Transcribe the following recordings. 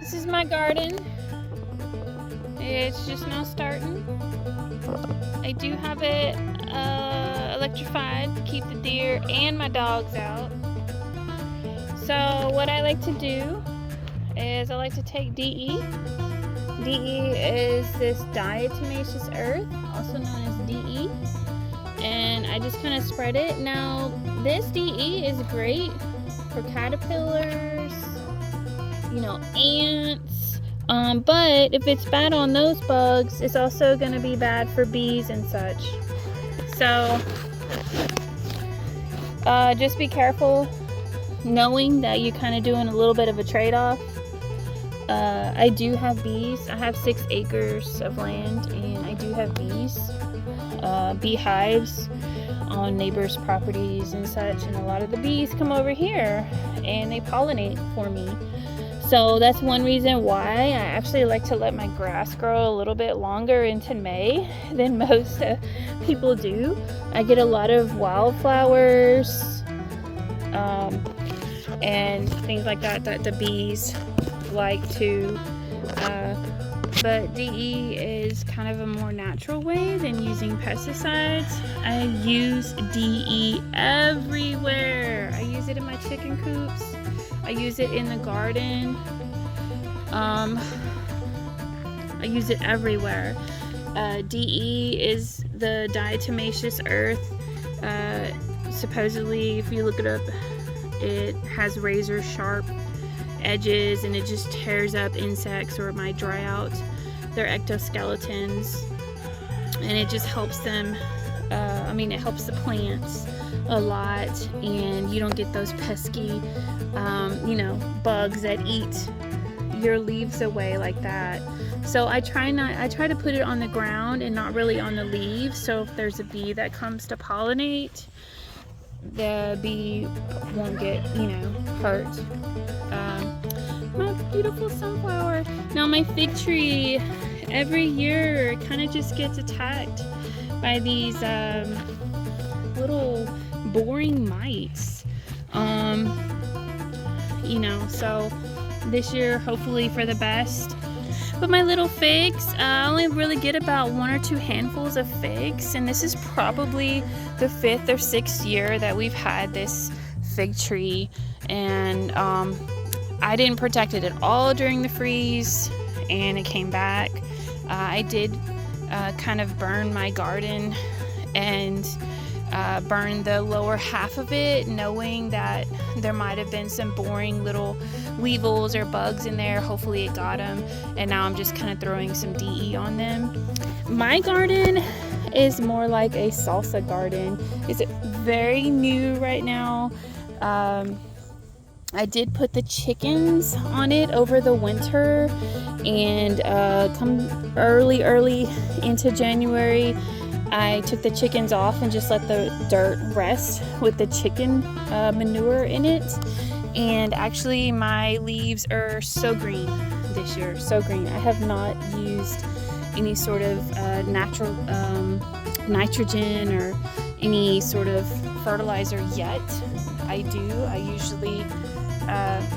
This is my garden. It's just now starting. I do have it electrified to keep the deer and my dogs out. So what I like to do is I like to take DE. DE is this Diatomaceous Earth, also known as DE. And I just kind of spread it. Now this DE is great for caterpillars, you know, ants, but if it's bad on those bugs, it's also going to be bad for bees and such. So just be careful, knowing that you're kind of doing a little bit of a trade-off. I do have bees. I have 6 acres of land and I do have bees, beehives on neighbors' properties and such, and a lot of the bees come over here and they pollinate for me. So that's one reason why I actually like to let my grass grow a little bit longer into May than most people do. I get a lot of wildflowers and things like that that the bees like to, but DE is kind of a more natural way than using pesticides. I use DE everywhere. I use it in my chicken coops. I use it in the garden. I use it everywhere. DE is the Diatomaceous Earth. Supposedly, if you look it up, it has razor sharp edges and it just tears up insects, or it might dry out their ectoskeletons, and it just helps them. It helps the plants a lot, and you don't get those pesky bugs that eat your leaves away like that. So I try to put it on the ground and not really on the leaves, so if there's a bee that comes to pollinate, the bee won't get hurt. My beautiful sunflower. Now my fig tree, every year kind of just gets attacked by these little boring mites. So this year hopefully for the best. But my little figs, I only really get about 1 or 2 handfuls of figs, and this is probably the 5th or 6th year that we've had this fig tree, and I didn't protect it at all during the freeze, and it came back. I did kind of burn my garden and burn the lower half of it, knowing that there might have been some boring little weevils or bugs in there. Hopefully it got them, and now I'm just kind of throwing some DE on them. My garden is more like a salsa garden. It's very new right now. I did put the chickens on it over the winter, and come early into January, I took the chickens off and just let the dirt rest with the chicken manure in it. And actually my leaves are so green this year, so green. I have not used any sort of natural nitrogen or any sort of fertilizer yet. I usually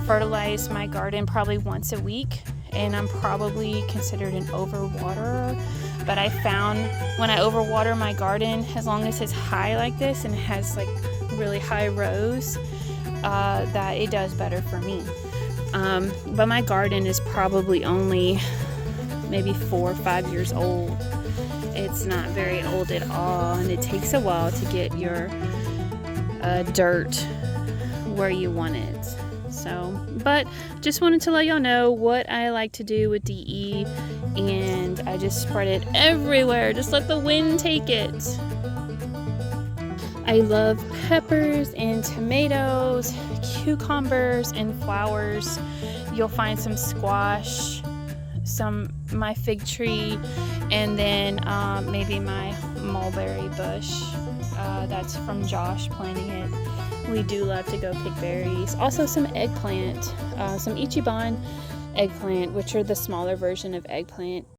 fertilize my garden probably once a week, and I'm probably considered an overwaterer. But I found when I overwater my garden, as long as it's high like this and it has like really high rows, that it does better for me. But my garden is probably only maybe 4 or 5 years old. It's not very old at all, and it takes a while to get your dirt where you want it. So, but just wanted to let y'all know what I like to do with DE, and I just spread it everywhere. Just let the wind take it. I love peppers and tomatoes, cucumbers and flowers. You'll find some squash, my fig tree, and then maybe my mulberry bush. That's from Josh planting it. We do love to go pick berries. Also some eggplant, some Ichiban eggplant, which are the smaller version of eggplant.